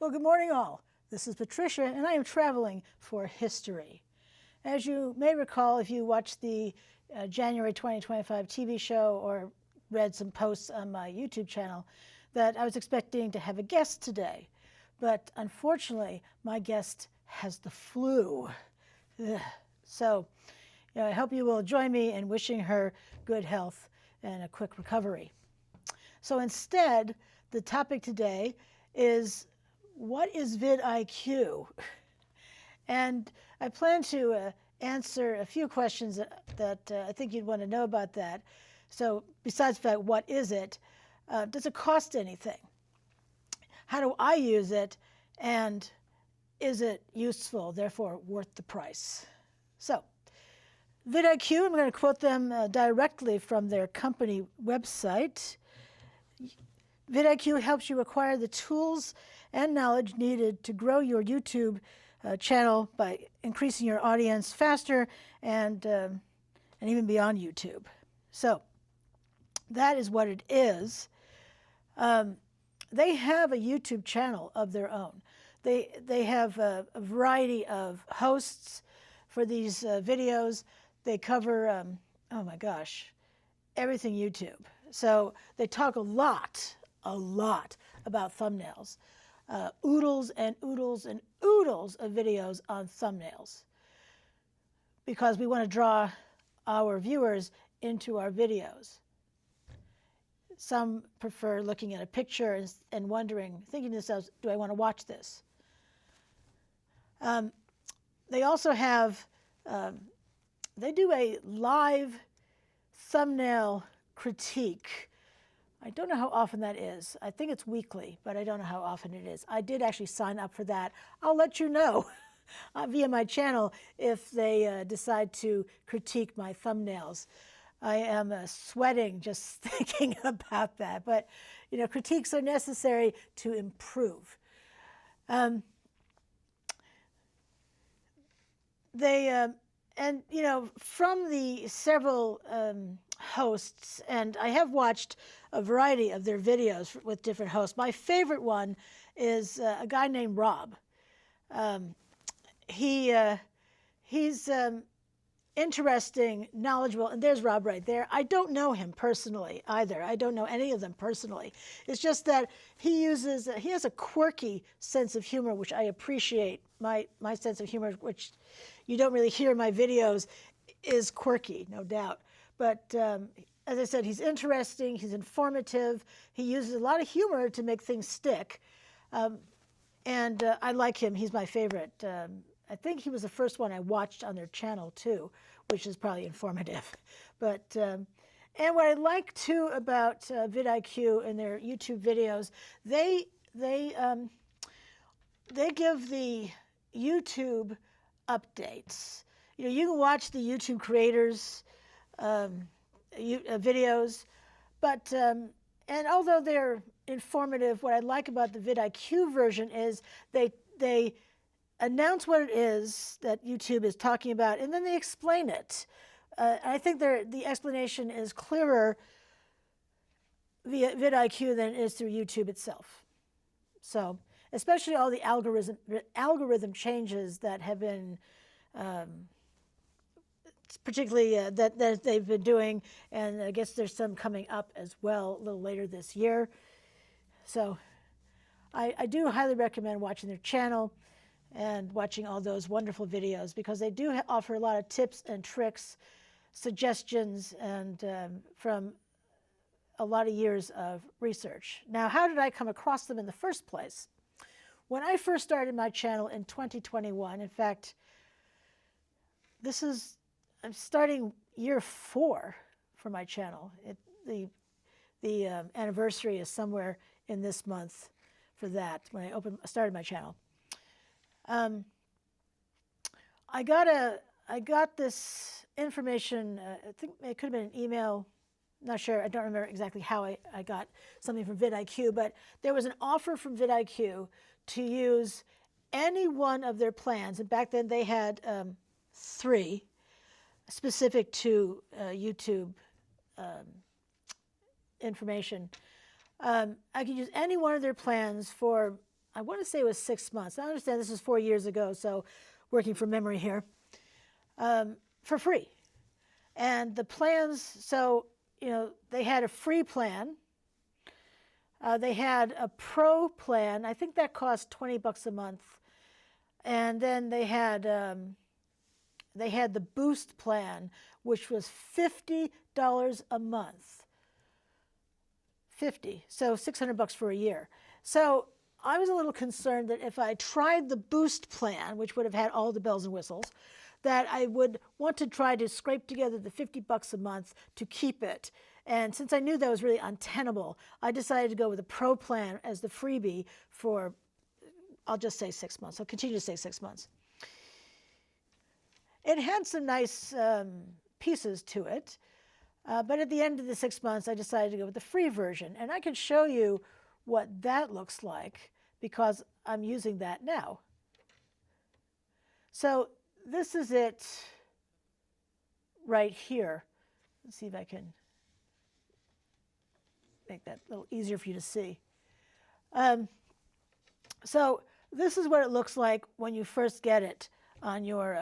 Well, good morning all. This is Patricia and I am traveling for history. As you may recall, if you watched the January 2025 TV show or read some posts on my YouTube channel, that I was expecting to have a guest today. But unfortunately, my guest has the flu. Ugh. So I hope you will join me in wishing her good health and a quick recovery. So instead, the topic today is, what is vidIQ? And I plan to answer a few questions that I think you'd want to know about that. So besides the fact, what is it? Does it cost anything? How do I use it? And is it useful, therefore worth the price? So vidIQ, I'm going to quote them directly from their company website. vidIQ helps you acquire the tools and knowledge needed to grow your YouTube channel by increasing your audience faster and even beyond YouTube. So that is what it is. They have a YouTube channel of their own. They have a variety of hosts for these videos. They cover, oh my gosh, everything YouTube. So they talk a lot about thumbnails. Oodles and oodles and oodles of videos on thumbnails, because we want to draw our viewers into our videos. Some prefer looking at a picture and wondering, thinking to themselves, do I want to watch this? They also have, they do a live thumbnail critique. I don't know how often that is. I think it's weekly, but I don't know how often it is. I did actually sign up for that. I'll let you know via my channel if they decide to critique my thumbnails. I am sweating just thinking about that, but critiques are necessary to improve. From the several hosts, and I have watched a variety of their videos with different hosts. My favorite one is a guy named Rob. He's interesting, knowledgeable, and there's Rob right there. I don't know him personally either. I don't know any of them personally. It's just that he has a quirky sense of humor, which I appreciate. My sense of humor, which you don't really hear in my videos, is quirky, no doubt. But as I said, he's interesting, he's informative, he uses a lot of humor to make things stick. And I like him, he's my favorite. I think he was the first one I watched on their channel too, which is probably informative. But, and what I like too about vidIQ and their YouTube videos, they give the YouTube updates. You can watch the YouTube creators videos, but and although they're informative, what I like about the vidIQ version is they announce what it is that YouTube is talking about, and then they explain it. I think the explanation is clearer via vidIQ than it is through YouTube itself. So, especially all the algorithm changes that have been particularly that they've been doing, and I guess there's some coming up as well a little later this year. So I do highly recommend watching their channel and watching all those wonderful videos, because they do offer a lot of tips and tricks, suggestions, and from a lot of years of research. Now, how did I come across them in the first place? When I first started my channel in 2021, in fact, I'm starting year 4 for my channel. The anniversary is somewhere in this month for that, when I started my channel. I got this information, I think it could have been an email, not sure, I don't remember exactly how I got something from vidIQ, but there was an offer from vidIQ to use any one of their plans, and back then they had 3 specific to YouTube information. I could use any one of their plans for I want to say it was 6 months. I understand this is 4 years ago, so working from memory here, for free. And the plans, so, they had a free plan. They had a pro plan. I think that cost $20 a month. And then they had the boost plan, which was $50 a month. 50, so $600 for a year. So I was a little concerned that if I tried the boost plan, which would have had all the bells and whistles, that I would want to try to scrape together the $50 a month to keep it. And since I knew that was really untenable, I decided to go with a pro plan as the freebie for, I'll just say 6 months. I'll continue to say 6 months. It had some nice pieces to it, but at the end of the 6 months, I decided to go with the free version. And I can show you what that looks like because I'm using that now. So this is it right here. Let's see if I can make that a little easier for you to see. So this is what it looks like when you first get it on your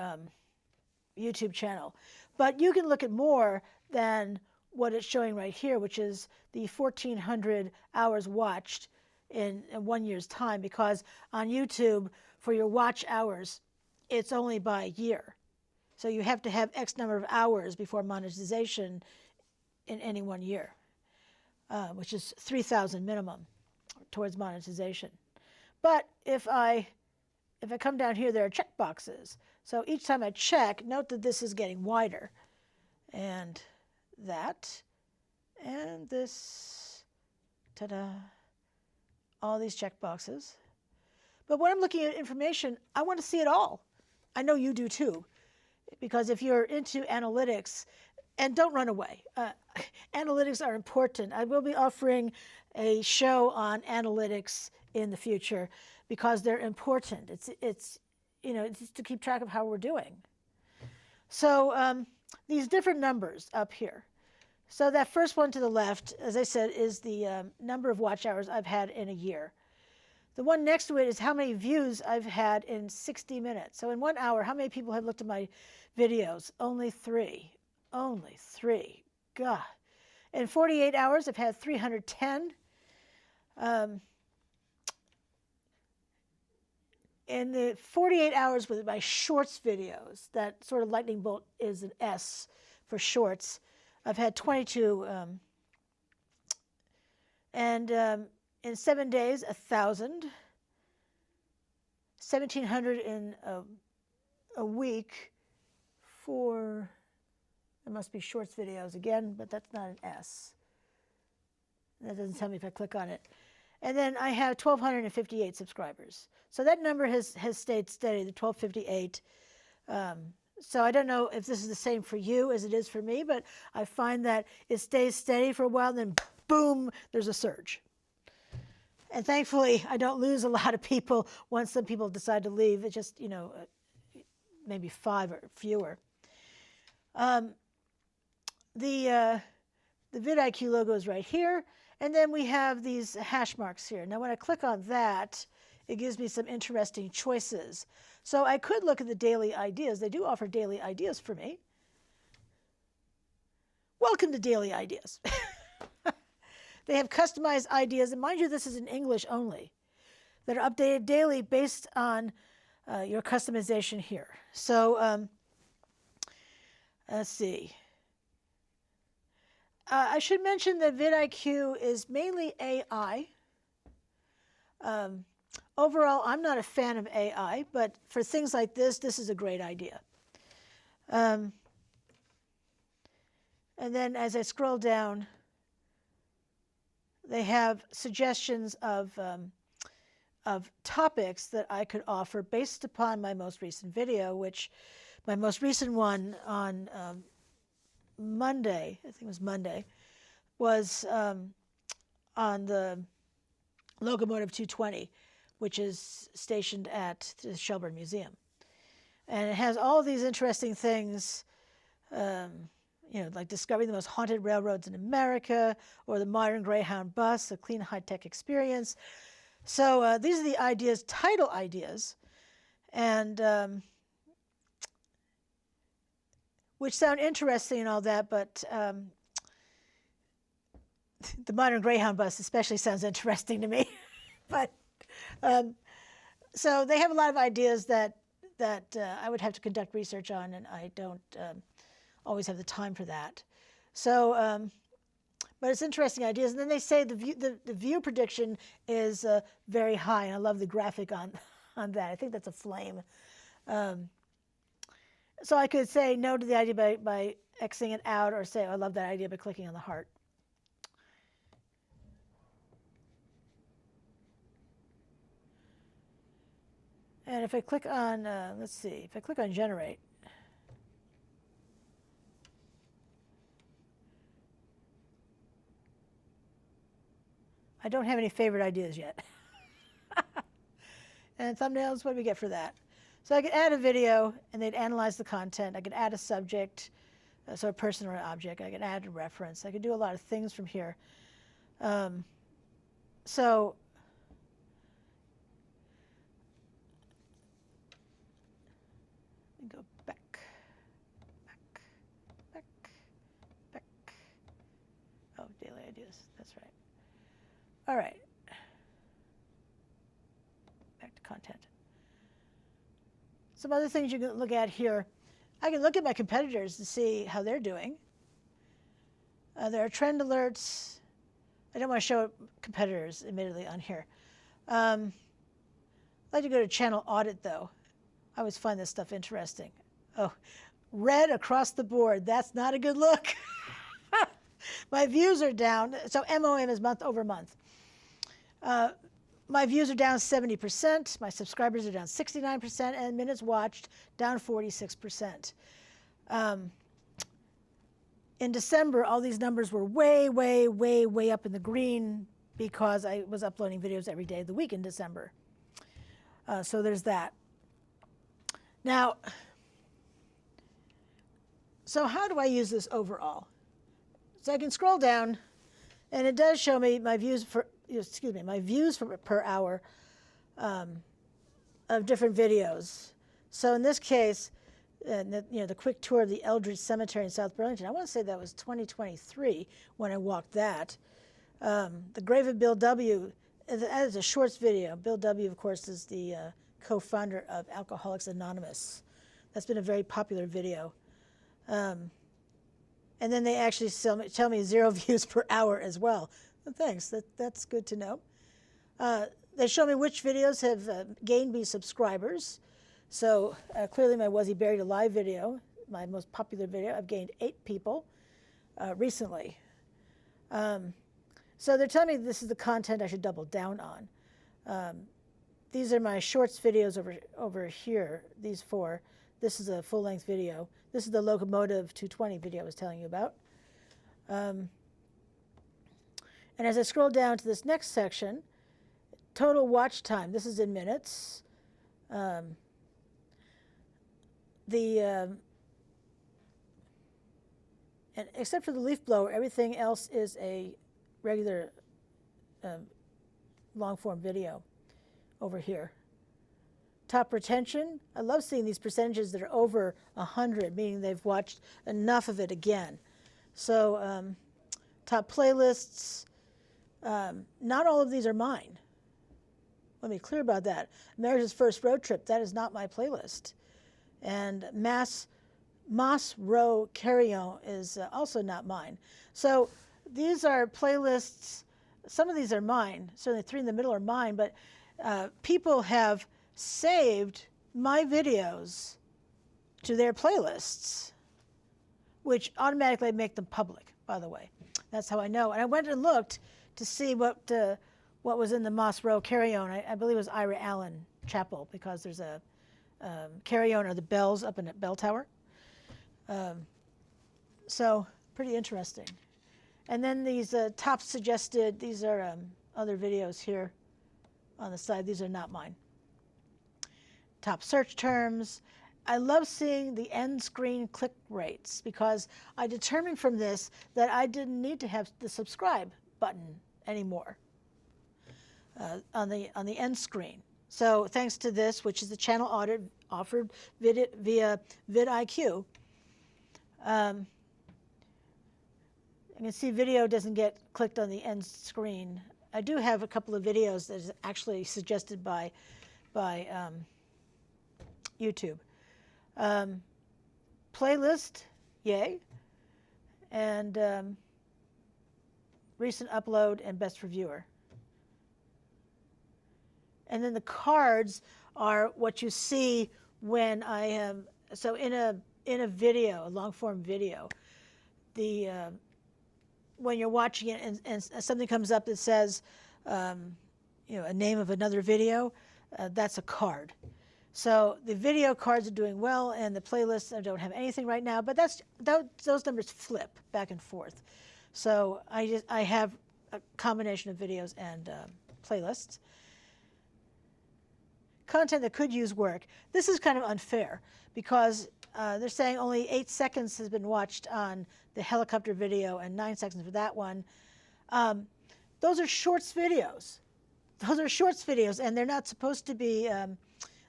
YouTube channel. But you can look at more than what it's showing right here, which is the 1,400 hours watched in 1 year's time, because on YouTube, for your watch hours, it's only by year. So you have to have X number of hours before monetization in any 1 year, which is 3,000 minimum towards monetization. But if I come down here, there are check boxes. So each time I check, note that this is getting wider. And that, and this, ta-da, all these check boxes. But when I'm looking at information, I want to see it all. I know you do too, because if you're into analytics, and don't run away. Analytics are important. I will be offering a show on analytics in the future because they're important. It's to keep track of how we're doing. So these different numbers up here. So that first one to the left, as I said, is the number of watch hours I've had in a year. The one next to it is how many views I've had in 60 minutes. So in 1 hour, how many people have looked at my videos? Only 3. Only 3. God. In 48 hours, I've had 310. In the 48 hours with my shorts videos, that sort of lightning bolt is an S for shorts, I've had 22. In 7 days, 1,000. 1,700 in a week for, it must be shorts videos again, but that's not an S. That doesn't tell me if I click on it. And then I have 1,258 subscribers. So that number has stayed steady, the 1,258. So I don't know if this is the same for you as it is for me, but I find that it stays steady for a while, and then boom, there's a surge. And thankfully, I don't lose a lot of people once some people decide to leave. It's just, maybe 5 or fewer. The vidIQ logo is right here. And then we have these hash marks here. Now, when I click on that, it gives me some interesting choices. So I could look at the daily ideas. They do offer daily ideas for me. Welcome to Daily Ideas. They have customized ideas, and mind you, this is in English only, that are updated daily based on your customization here. So let's see. I should mention that vidIQ is mainly AI. Overall, I'm not a fan of AI, but for things like this is a great idea. And then as I scroll down, they have suggestions of topics that I could offer based upon my most recent video, which my most recent one on Monday, I think it was Monday, was on the Locomotive 220, which is stationed at the Shelburne Museum. And it has all these interesting things, like discovering the most haunted railroads in America, or the modern Greyhound bus, a clean high-tech experience. So these are the ideas, title ideas, and which sound interesting and all that, but the modern Greyhound bus especially sounds interesting to me. But so they have a lot of ideas that I would have to conduct research on, and I don't always have the time for that. So, but it's interesting ideas. And then they say the view prediction is very high, and I love the graphic on that. I think that's a flame. So I could say no to the idea by Xing it out, or say, oh, I love that idea by clicking on the heart. And if I click on, let's see, if I click on generate, I don't have any favorite ideas yet. And thumbnails, what do we get for that? So I could add a video, and they'd analyze the content. I could add a subject, so a person or an object. I could add a reference. I could do a lot of things from here. So let me go back. Oh, daily ideas. That's right. All right. Back to content. Some other things you can look at here. I can look at my competitors to see how they're doing. There are trend alerts. I don't want to show competitors, admittedly, on here. I'd like to go to channel audit, though. I always find this stuff interesting. Oh, red across the board. That's not a good look. My views are down. So MOM is month over month. My views are down 70%, my subscribers are down 69%, and minutes watched down 46%. In December, all these numbers were way, way, way, way up in the green because I was uploading videos every day of the week in December. So there's that. Now, so how do I use this overall? So I can scroll down, and it does show me my views per hour of different videos. So in this case, the quick tour of the Eldridge Cemetery in South Burlington, I want to say that was 2023 when I walked that. The grave of Bill W., that is a shorts video. Bill W., of course, is the co-founder of Alcoholics Anonymous. That's been a very popular video. And then they actually tell me 0 views per hour as well. Thanks, that's good to know. They show me which videos have gained me subscribers. So clearly my Was He Buried Alive video, my most popular video, I've gained 8 people recently. So they're telling me this is the content I should double down on. These are my shorts videos over here, these 4. This is a full-length video. This is the Locomotive 220 video I was telling you about. And as I scroll down to this next section, total watch time, this is in minutes. And except for the leaf blower, everything else is a regular long-form video over here. Top retention, I love seeing these percentages that are over 100, meaning they've watched enough of it again. So top playlists, not all of these are mine. Let me be clear about that. America's First Road Trip, that is not my playlist. And Moss Row Carry-On is also not mine. So these are playlists, some of these are mine, certainly 3 in the middle are mine, but people have saved my videos to their playlists, which automatically make them public, by the way. That's how I know. And I went and looked to see what was in the Moss Row Carry-On. I believe it was Ira Allen Chapel, because there's a carry-on or the bells up in the bell tower. So pretty interesting. And then these top suggested, these are other videos here on the side. These are not mine. Top search terms. I love seeing the end screen click rates because I determined from this that I didn't need to have the subscribe button anymore. on the end screen. So thanks to this, which is the channel audit offered via vidIQ, you can see video doesn't get clicked on the end screen. I do have a couple of videos that is actually suggested by YouTube. Playlist, yay, and recent upload and best reviewer. And then the cards are what you see when I am, so in a video, a long form video, the when you're watching it and something comes up that says, a name of another video, that's a card. So the video cards are doing well, and the playlists don't have anything right now. But those numbers flip back and forth. So I have a combination of videos and playlists. Content that could use work. This is kind of unfair because they're saying only 8 seconds has been watched on the helicopter video and 9 seconds for that one. Those are shorts videos. Those are shorts videos, and they're not supposed to be.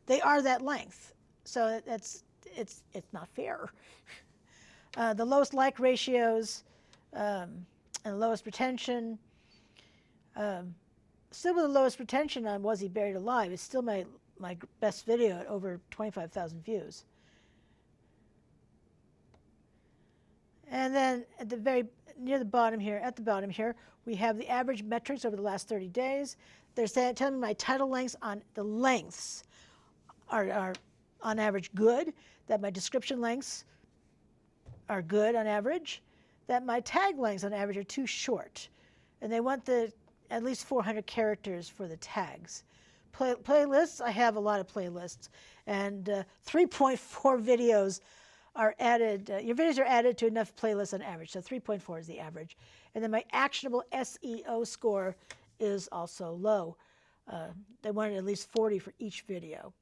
They are that length, so it's not fair. The lowest like ratios and the lowest retention. Still with the lowest retention on Was He Buried Alive? It's still my best video at over 25,000 views. And then at the at the bottom here, we have the average metrics over the last 30 days. They're telling me my title lengths on the lengths are on average good, that my description lengths are good on average, that my tag lengths on average are too short. And they want at least 400 characters for the tags. Playlists, I have a lot of playlists, and 3.4 videos are added. Your videos are added to enough playlists on average, so 3.4 is the average. And then my actionable SEO score is also low. They wanted at least 40 for each video.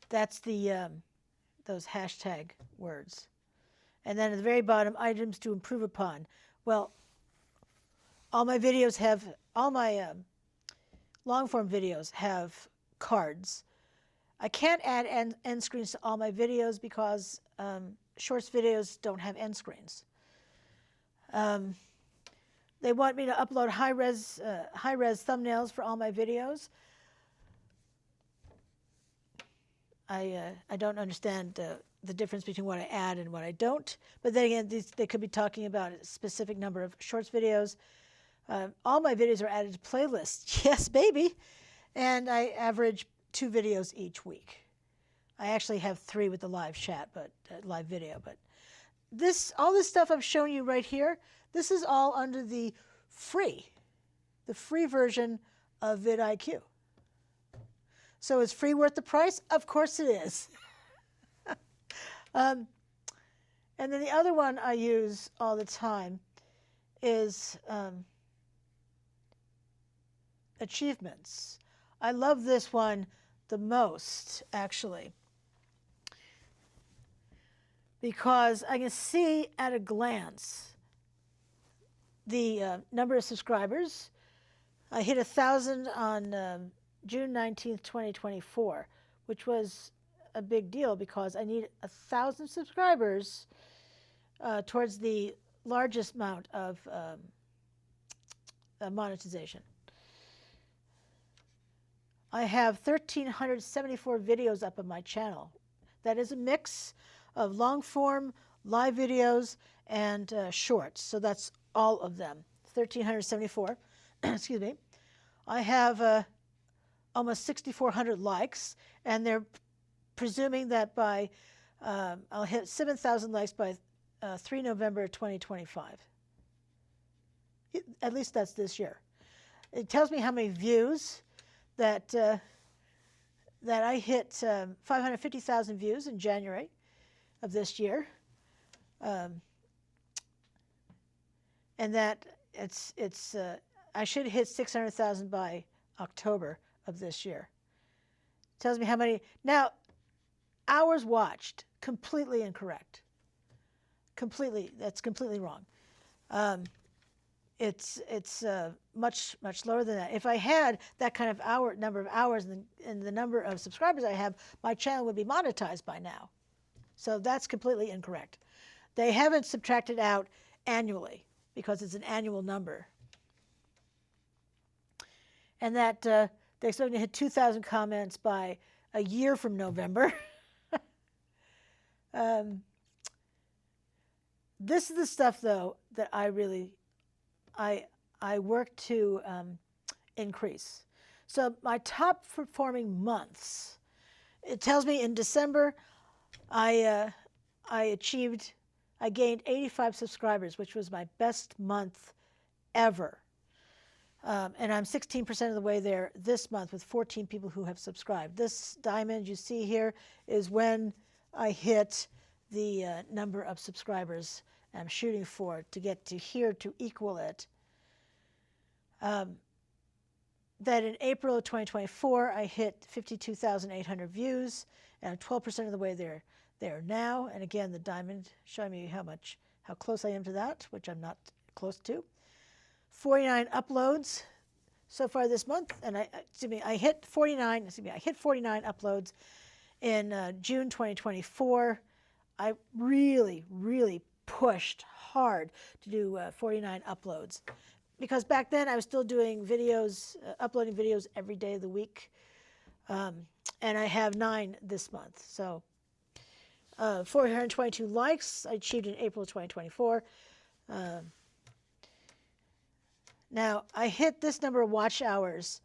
That's those hashtag words. And then at the very bottom, items to improve upon. Well, all my videos have, all my long form videos have cards. I can't add end screens to all my videos because shorts videos don't have end screens. They want me to upload high-res thumbnails for all my videos. I don't understand the difference between what I add and what I don't. But then again, they could be talking about a specific number of shorts videos. All my videos are added to playlists. Yes, baby. And I average 2 videos each week. I actually have 3 with the live chat, but live video. But all this stuff I'm showing you right here, this is all under the free version of vidIQ. So is free worth the price? Of course it is. And then the other one I use all the time is achievements. I love this one the most, actually, because I can see at a glance the number of subscribers. I hit 1,000 on June 19th, 2024, which was a big deal because I need 1,000 subscribers towards the largest amount of monetization. I have 1,374 videos up on my channel. That is a mix of long form, live videos, and shorts. So that's all of them, 1,374. Excuse me. I have almost 6,400 likes, and they're presuming that by I'll hit 7,000 likes by 3 November 2025. At least that's this year. It tells me how many views that I hit 550,000 views in January of this year, and that I should hit 600,000 by October of this year. It tells me how many. Now, hours watched, completely incorrect. That's completely wrong. much lower than that. If I had that kind of number of hours and the number of subscribers I have, my channel would be monetized by now. So that's completely incorrect. They haven't subtracted out annually because it's an annual number. And that they're expecting to hit 2,000 comments by a year from November. This is the stuff, though, that I work to increase. So my top performing months, it tells me in December, I gained 85 subscribers, which was my best month ever. And I'm 16% of the way there this month with 14 people who have subscribed. This diamond you see here is when I hit the number of subscribers I'm shooting for to get to here to equal it. That in April of 2024, I hit 52,800 views, and I'm 12% of the way there now. And again, the diamond showing me how close I am to that, which I'm not close to. 49 uploads so far this month, and I hit 49 uploads in June 2024. I really pushed hard to do 49 uploads because back then I was still doing videos, uploading videos every day of the week, and I have 9 this month. So 422 likes I achieved in April 2024. Now, I hit this number of watch hours,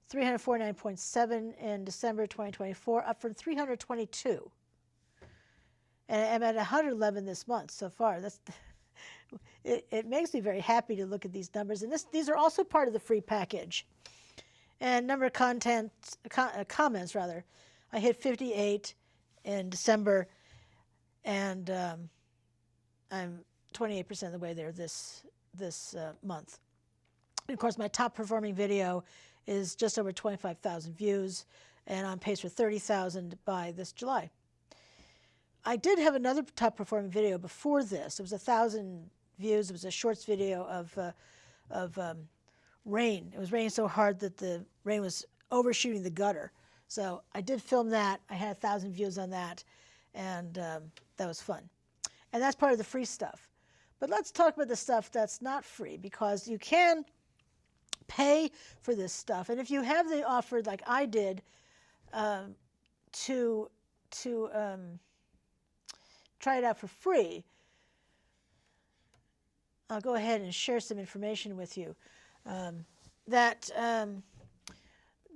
349.7 in December 2024, up from 322. And I'm at 111 this month so far. It makes me very happy to look at these numbers. And these are also part of the free package. And number of comments, rather. I hit 58 in December, and I'm 28% of the way there this month. And of course, my top performing video is just over 25,000 views, and on pace for 30,000 by this July. I did have another top performing video before this. It was 1,000 views. It was a shorts video of rain. It was raining so hard that the rain was overshooting the gutter. So I did film that. I had 1,000 views on that, and that was fun. And that's part of the free stuff. But let's talk about the stuff that's not free, because you can pay for this stuff. And if you have the offer, like I did, to try it out for free, I'll go ahead and share some information with you. They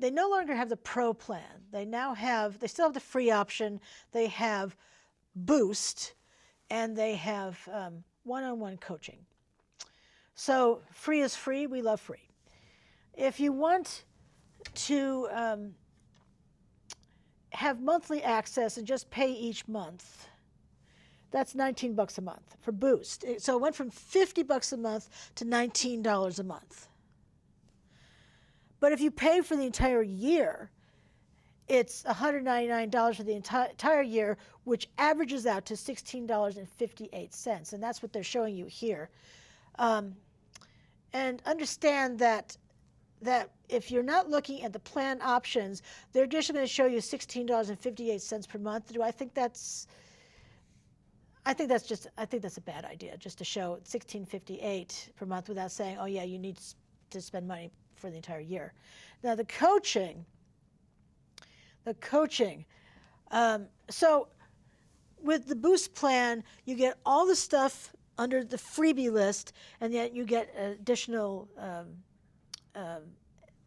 no longer have the Pro plan. They still have the free option. They have Boost, and they have one-on-one coaching. So free is free. We love free. If you want to have monthly access and just pay each month, that's $19 a month for Boost. So it went from $50 a month to $19 a month. But if you pay for the entire year, it's $199 for the entire year, which averages out to $16.58. And that's what they're showing you here. And understand that if you're not looking at the plan options, they're just going to show you $16.58 per month. Do I think that's? I think that's a bad idea, just to show $16.58 per month without saying, oh yeah, you need to spend money for the entire year. Now the coaching. So with the Boost plan, you get all the stuff under the freebie list, and yet you get additional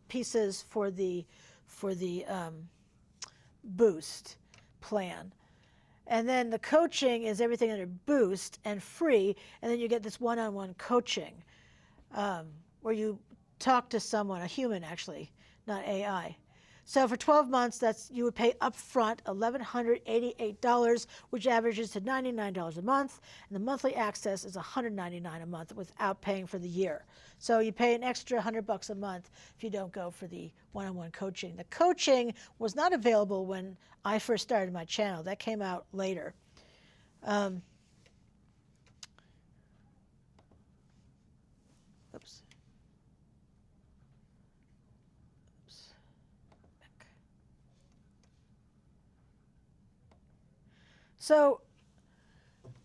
pieces for the Boost plan. And then the coaching is everything under Boost and free, and then you get this one-on-one coaching where you talk to someone, a human actually, not AI. So for 12 months, you would pay upfront $1,188, which averages to $99 a month, and the monthly access is $199 a month without paying for the year. So you pay an extra $100 a month if you don't go for the one-on-one coaching. The coaching was not available when I first started my channel. That came out later. Oops. So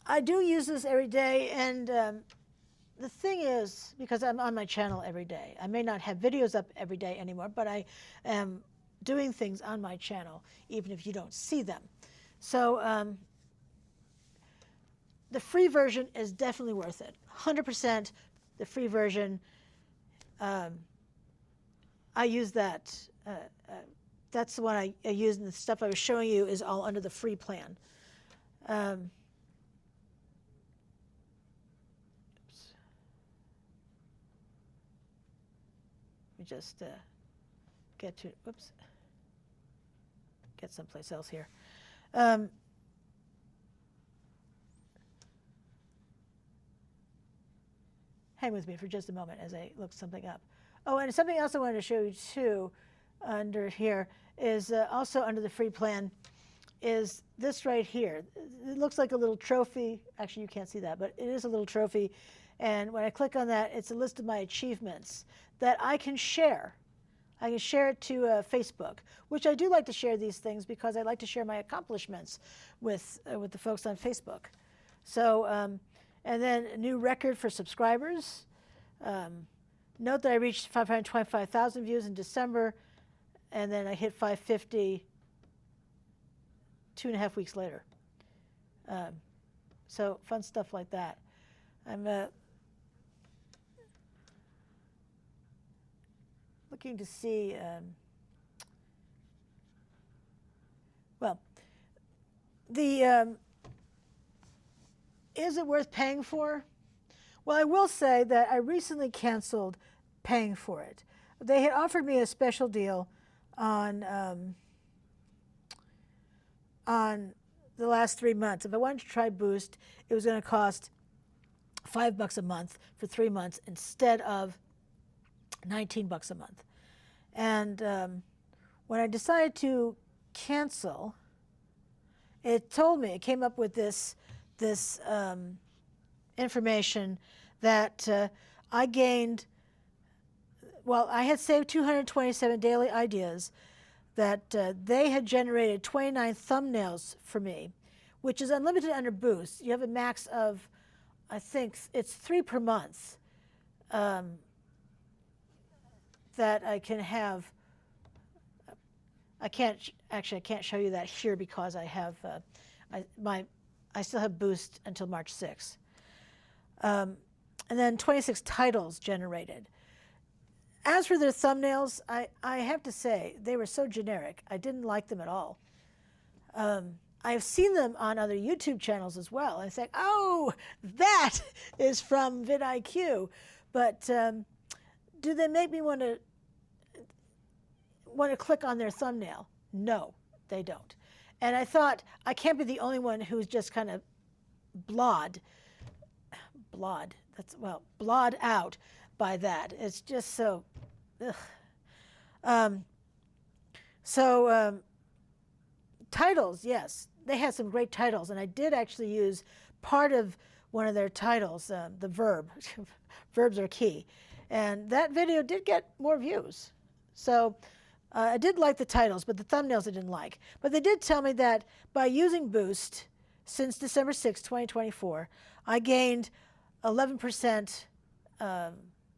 I do use this every day, and the thing is, because I'm on my channel every day, I may not have videos up every day anymore, but I am doing things on my channel, even if you don't see them. So the free version is definitely worth it. 100% the free version. I use that. That's the one I use, and the stuff I was showing you is all under the free plan. Oops. Let me just get to, whoops, get someplace else here. Hang with me for just a moment as I look something up. Oh, and something else I wanted to show you too under here is also under the free plan is this right here. It looks like a little trophy. Actually, you can't see that, but it is a little trophy. And when I click on that, it's a list of my achievements that I can share. I can share it to Facebook, which I do like to share these things because I like to share my accomplishments with the folks on Facebook. So, and then a new record for subscribers. Note that I reached 525,000 views in December, and then I hit 550 2.5 weeks later. So fun stuff like that. I'm looking to see, well, the is it worth paying for? Well, I will say that I recently canceled paying for it. They had offered me a special deal on the last 3 months. If I wanted to try Boost, it was going to cost $5 a month for 3 months instead of $19 a month. And when I decided to cancel, it told me, it came up with this information that I gained, well, I had saved 227 daily ideas, that they had generated 29 thumbnails for me, which is unlimited under Boost. You have a max of, I think it's 3 per month that I can have. I can't show you that here because I have, I still have Boost until March 6th. And then 26 titles generated. As for their thumbnails, I have to say, they were so generic. I didn't like them at all. I've seen them on other YouTube channels as well. And I think, oh, that is from vidIQ. But do they make me want to click on their thumbnail? No, they don't. And I thought, I can't be the only one who's just kind of blawed out by that. It's just so, ugh. Titles, yes, they had some great titles, and I did actually use part of one of their titles, the verb. Verbs are key. And that video did get more views. So I did like the titles, but the thumbnails I didn't like. But they did tell me that by using Boost since December 6, 2024, I gained 11%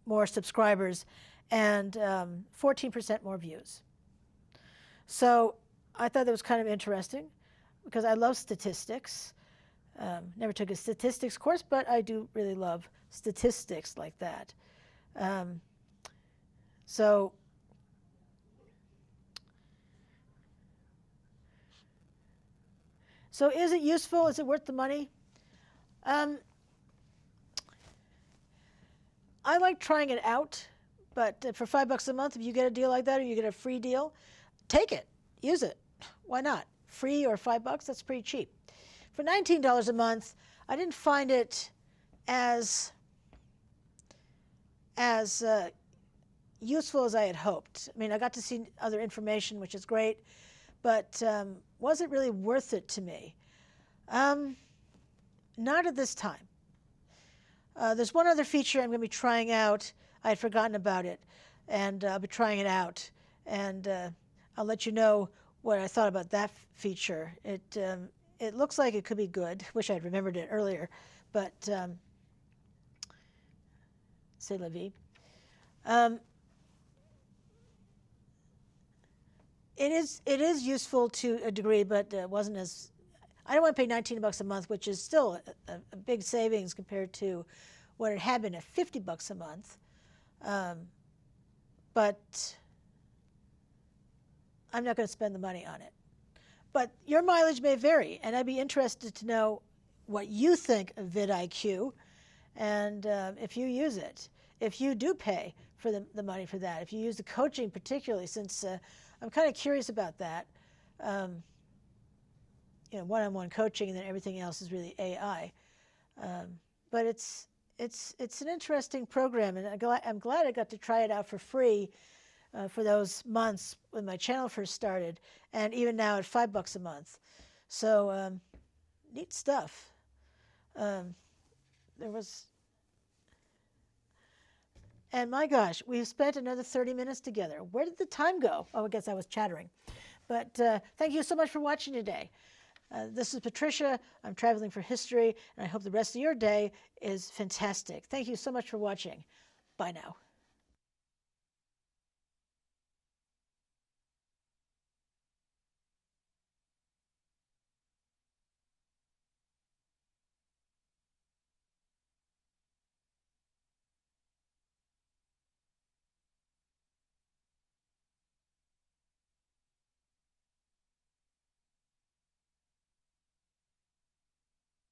more subscribers and 14% more views. So I thought that was kind of interesting because I love statistics. Never took a statistics course, but I do really love statistics like that. So is it useful? Is it worth the money? I like trying it out, but for $5 a month, if you get a deal like that or you get a free deal, take it, use it. Why not? Free or $5, that's pretty cheap. For $19 a month, I didn't find it as useful as I had hoped. I mean, I got to see other information, which is great, but wasn't really worth it to me. Not at this time. There's one other feature I'm going to be trying out. I had forgotten about it, and I'll be trying it out, and I'll let you know what I thought about that feature. It it looks like it could be good. Wish I'd remembered it earlier, but c'est la vie. It is useful to a degree, but it wasn't as. I don't want to pay $19 a month, which is still a big savings compared to what it had been at $50 a month. But I'm not going to spend the money on it. But your mileage may vary, and I'd be interested to know what you think of vidIQ, and if you use it, if you do pay for the money for that, if you use the coaching particularly, since I'm kind of curious about that. One-on-one coaching, and then everything else is really AI. But it's an interesting program, and I'm glad I got to try it out for free for those months when my channel first started, and even now at $5 a month. So neat stuff. And my gosh, we've spent another 30 minutes together. Where did the time go? Oh, I guess I was chattering. But thank you so much for watching today. This is Patricia. I'm traveling for history, and I hope the rest of your day is fantastic. Thank you so much for watching. Bye now.